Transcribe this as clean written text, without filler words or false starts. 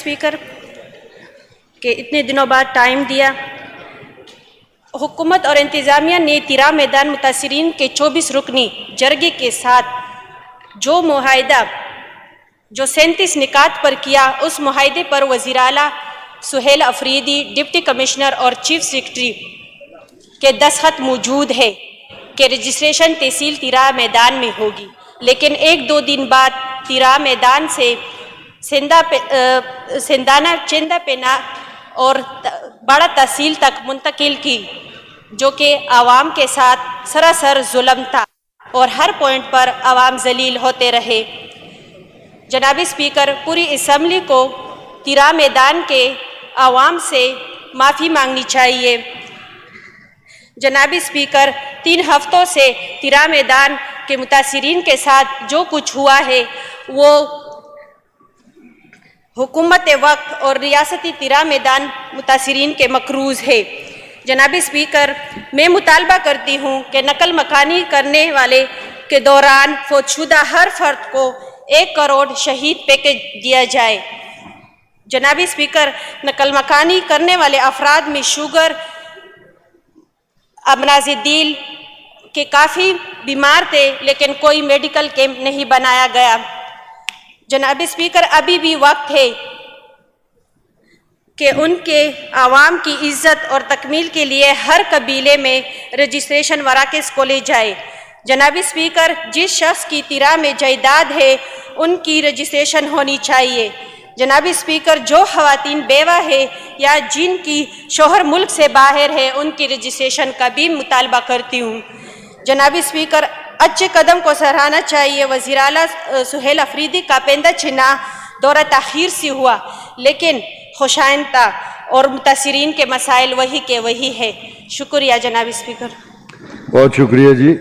Speaker के इतने दिनों बाद टाइम दिया। हुकूमत और इंतज़ामिया ने तिरा मैदान मुतासिरीन के 24 रुकनी जरगे के साथ जो मुआहिदा जो 37 निकात पर किया, उस मुआहिदे पर वज़ीर आला सुहेल अफरीदी, डिप्टी कमिश्नर और चीफ सेक्रेटरी के दस्तखत मौजूद है कि रजिस्ट्रेशन तहसील तिरा मैदान में होगी। लेकिन एक दो दिन बाद तिरा मैदान से सिंधाना, चंदा पेना और बड़ा तहसील तक मुंतकिल की, जो कि आवाम के साथ सरासर जुल्म था और हर पॉइंट पर आवाम जलील होते रहे। जनाब स्पीकर, पूरी असम्बली को तिरा मैदान के आवाम से माफ़ी मांगनी चाहिए। जनाब स्पीकर, 3 हफ्तों से तिरा मैदान के मुतासिरीन के साथ जो कुछ हुआ है वो हुकूमत वक्त और रियासती तिरा मैदान मुतासिरीन के मकरूज़ है। जनाब स्पीकर, मैं मुतालबा करती हूँ कि नकल मकानी करने वाले के दौरान फौतशुदा हर फर्द को 1 करोड़ शहीद पैकेज दिया जाए। जनाब स्पीकर, नकल मकानी करने वाले अफराद में शुगर, अमराज़ दिल के काफ़ी बीमार थे, लेकिन कोई मेडिकल कैंप नहीं बनाया गया। जनाब स्पीकर, अभी भी वक्त है कि उनके आवाम की इज़्ज़त और तकमील के लिए हर कबीले में रजिस्ट्रेशन मराकज़ खोले जाए। जनाब स्पीकर, जिस शख्स की तिरा में जायदाद है उनकी रजिस्ट्रेशन होनी चाहिए। जनाब स्पीकर, जो ख़वातीन बेवा है या जिनकी शोहर मुल्क से बाहर है उनकी रजिस्ट्रेशन का भी मुतालबा करती हूँ। जनाब स्पीकर, अच्छे कदम को सराहना चाहिए। वज़ीर आला सुहेल अफरीदी का पेंदा छिना दौरा ताख़ीर से हुआ, लेकिन खुशाइन था और मुतासिरीन के मसाइल वही के वही है। शुक्रिया जनाब स्पीकर। बहुत शुक्रिया जी।